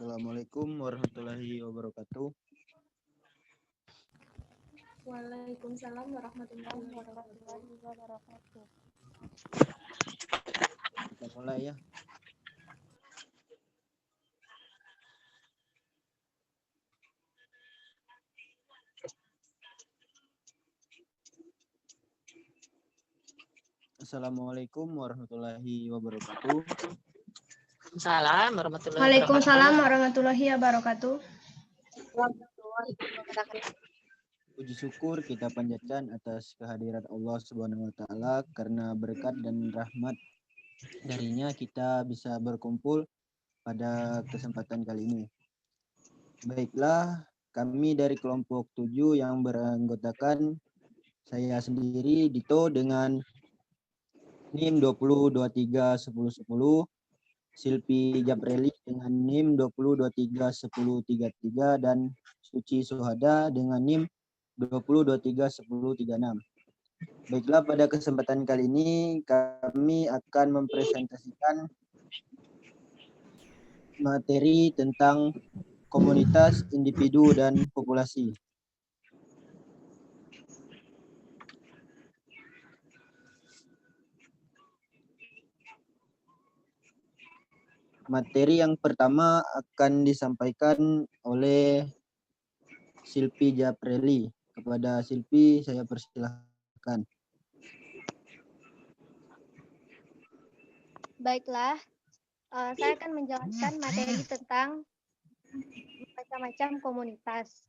Assalamualaikum warahmatullahi wabarakatuh. Waalaikumsalam warahmatullahi wabarakatuh. Kita mulai ya. Assalamualaikum warahmatullahi wabarakatuh. Waalaikumsalam warahmatullahi wabarakatuh. Puji syukur kita panjatkan atas kehadiran Allah Subhanahu wa taala, karena berkat dan rahmat darinya kita bisa berkumpul pada kesempatan kali ini. Baiklah, kami dari kelompok 7 yang beranggotakan saya sendiri Dito dengan NIM 20231010, Silpi Japreli dengan NIM 20231033, dan Suci Suhada dengan NIM 20231036. Baiklah, pada kesempatan kali ini kami akan mempresentasikan materi tentang komunitas, individu, dan populasi. Materi yang pertama akan disampaikan oleh Silpi Japreli. Kepada Silpi saya persilahkan. Baiklah, saya akan menjelaskan materi tentang macam-macam komunitas.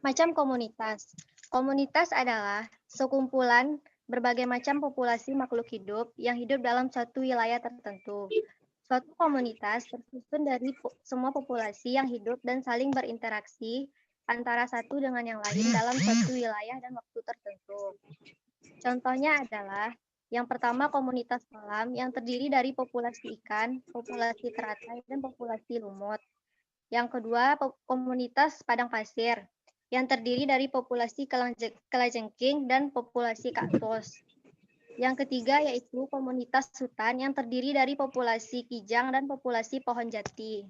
Macam komunitas. Komunitas adalah sekumpulan berbagai macam populasi makhluk hidup yang hidup dalam suatu wilayah tertentu. Suatu komunitas tersusun dari semua populasi yang hidup dan saling berinteraksi antara satu dengan yang lain dalam suatu wilayah dan waktu tertentu. Contohnya adalah yang pertama komunitas kolam yang terdiri dari populasi ikan, populasi teratai, dan populasi lumut. Yang kedua komunitas padang pasir yang terdiri dari populasi kalajengking dan populasi kaktus. Yang ketiga yaitu komunitas hutan yang terdiri dari populasi kijang dan populasi pohon jati.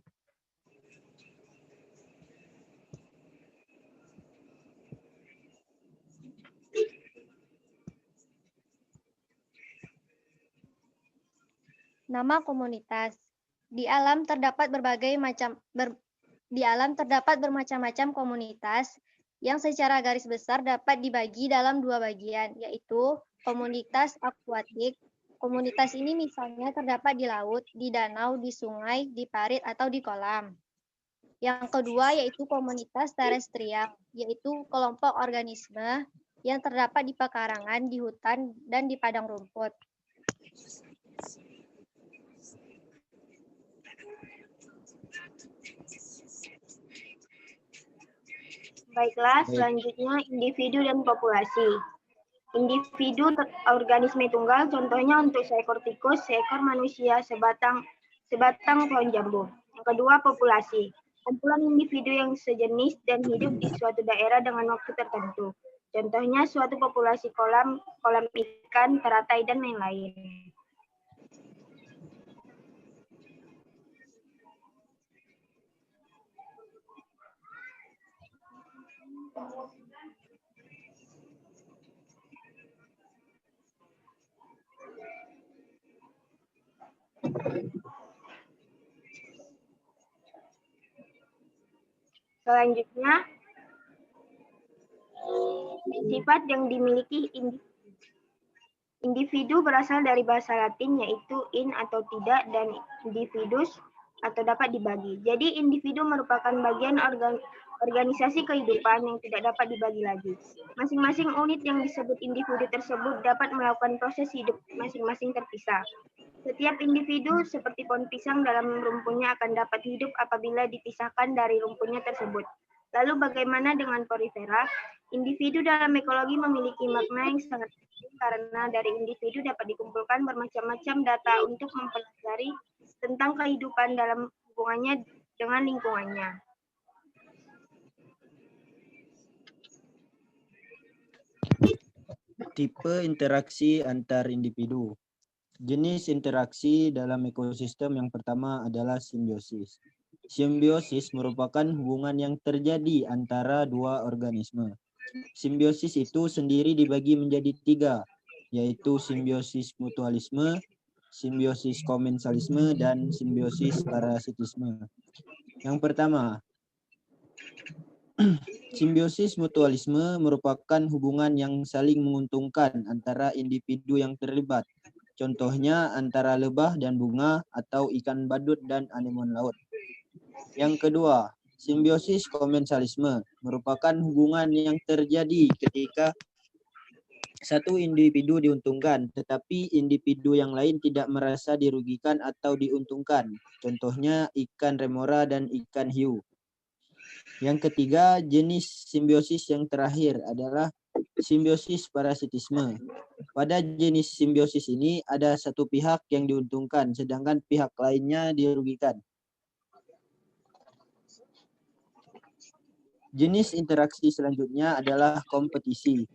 Nama komunitas. Di alam terdapat bermacam-macam komunitas yang secara garis besar dapat dibagi dalam dua bagian, yaitu komunitas akuatik. Komunitas ini misalnya terdapat di laut, di danau, di sungai, di parit, atau di kolam. Yang kedua yaitu komunitas terestrial, yaitu kelompok organisme yang terdapat di pekarangan, di hutan, dan di padang rumput. Baiklah, Baik. selanjutnya individu dan populasi. Individu organisme tunggal, contohnya untuk seekor tikus, seekor manusia, sebatang pohon jambu. Yang kedua, populasi. Kumpulan individu yang sejenis dan hidup di suatu daerah dengan waktu tertentu. Contohnya suatu populasi kolam ikan, teratai, dan lain-lain. Selanjutnya, sifat yang dimiliki individu berasal dari bahasa Latin yaitu in atau tidak dan individus atau dapat dibagi. Jadi individu merupakan bagian organisasi kehidupan yang tidak dapat dibagi lagi. Masing-masing unit yang disebut individu tersebut dapat melakukan proses hidup masing-masing terpisah. Setiap individu seperti pohon pisang dalam rumpunnya akan dapat hidup apabila dipisahkan dari rumpunnya tersebut. Lalu bagaimana dengan porifera? Individu dalam ekologi memiliki makna yang sangat penting karena dari individu dapat dikumpulkan bermacam-macam data untuk mempelajari tentang kehidupan dalam hubungannya dengan lingkungannya. Tipe interaksi antar individu. Jenis interaksi dalam ekosistem yang pertama adalah simbiosis. Simbiosis merupakan hubungan yang terjadi antara dua organisme. Simbiosis itu sendiri dibagi menjadi 3, yaitu simbiosis mutualisme, simbiosis komensalisme, dan simbiosis parasitisme. Yang pertama, simbiosis mutualisme merupakan hubungan yang saling menguntungkan antara individu yang terlibat. Contohnya antara lebah dan bunga atau ikan badut dan anemon laut. Yang kedua, simbiosis komensalisme merupakan hubungan yang terjadi ketika satu individu diuntungkan, tetapi individu yang lain tidak merasa dirugikan atau diuntungkan. Contohnya ikan remora dan ikan hiu. Yang ketiga, jenis simbiosis yang terakhir adalah simbiosis parasitisme. Pada jenis simbiosis ini ada satu pihak yang diuntungkan, sedangkan pihak lainnya dirugikan. Jenis interaksi selanjutnya adalah kompetisi.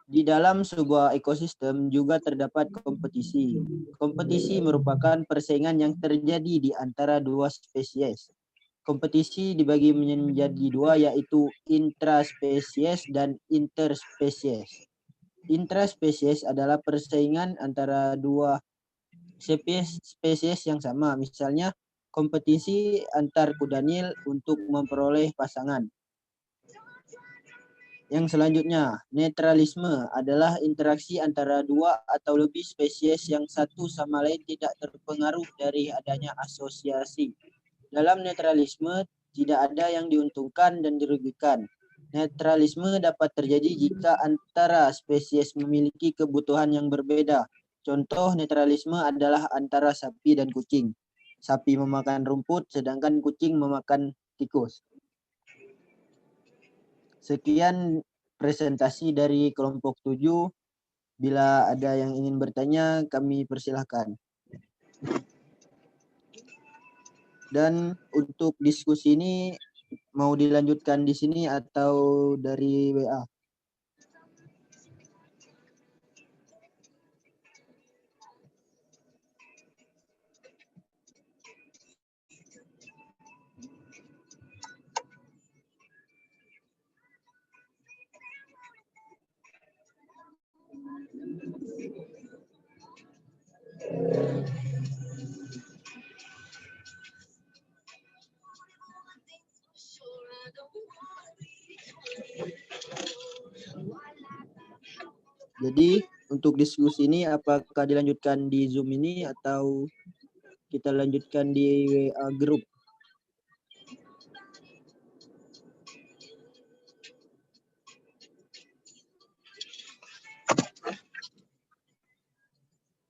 Di dalam sebuah ekosistem juga terdapat kompetisi. Kompetisi merupakan persaingan yang terjadi di antara dua spesies. Kompetisi dibagi menjadi 2 yaitu intraspesies dan interspesies. Intraspesies adalah persaingan antara dua spesies yang sama, misalnya kompetisi antar kuda Nil untuk memperoleh pasangan. Yang selanjutnya, netralisme adalah interaksi antara 2 atau lebih spesies yang satu sama lain tidak terpengaruh dari adanya asosiasi. Dalam netralisme, tidak ada yang diuntungkan dan dirugikan. Netralisme dapat terjadi jika antara spesies memiliki kebutuhan yang berbeda. Contoh netralisme adalah antara sapi dan kucing. Sapi memakan rumput, sedangkan kucing memakan tikus. Sekian presentasi dari kelompok 7. Bila ada yang ingin bertanya, kami persilahkan. Dan untuk diskusi ini mau dilanjutkan di sini atau dari WA? Jadi untuk diskusi ini apakah dilanjutkan di Zoom ini atau kita lanjutkan di WA grup?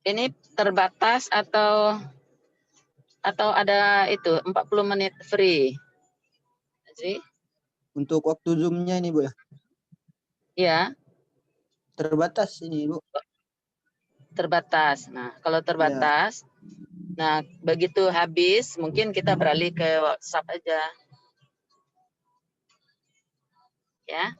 Ini terbatas atau ada itu 40 menit free. Sih? Untuk waktu Zoom-nya ini Bu ya, Ya, terbatas ini Bu. terbatas. Nah, kalau terbatas, nah begitu habis mungkin kita beralih ke WhatsApp aja. Ya.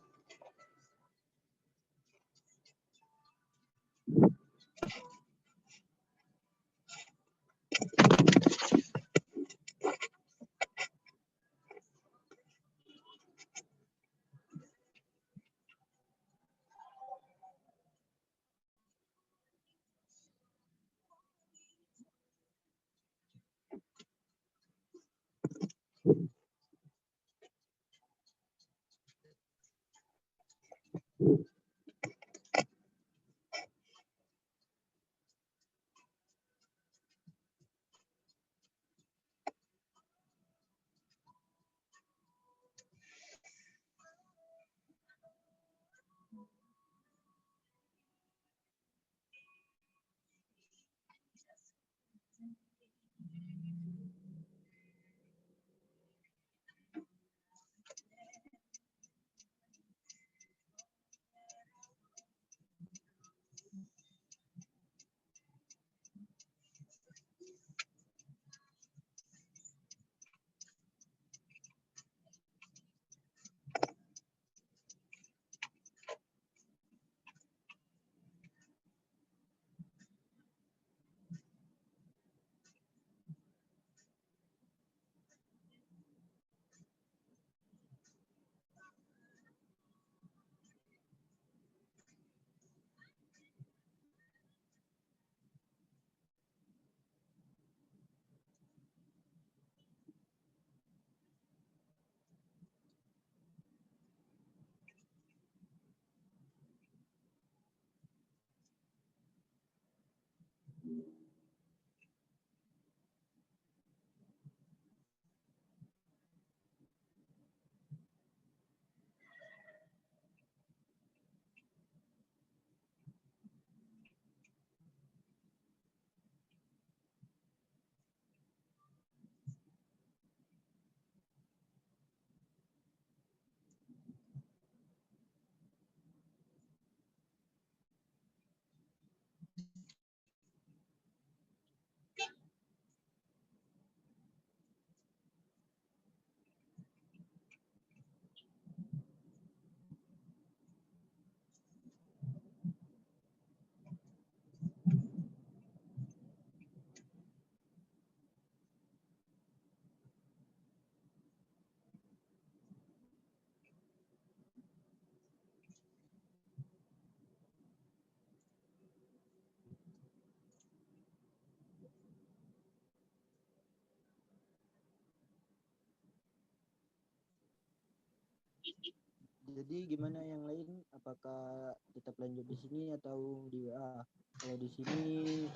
Jadi gimana yang lain? Apakah tetap lanjut di sini atau di WA? Kalau di sini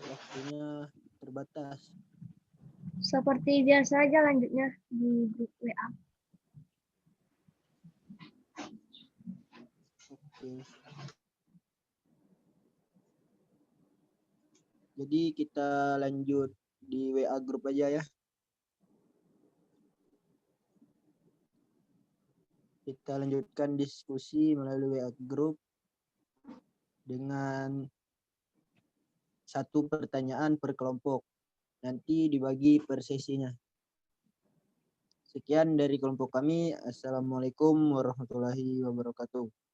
waktunya terbatas. Seperti biasa aja lanjutnya di grup WA. Oke. Jadi kita lanjut di WA grup aja ya. Kita lanjutkan diskusi melalui WA grup dengan satu pertanyaan per kelompok. Nanti dibagi per sesinya. Sekian dari kelompok kami. Assalamualaikum warahmatullahi wabarakatuh.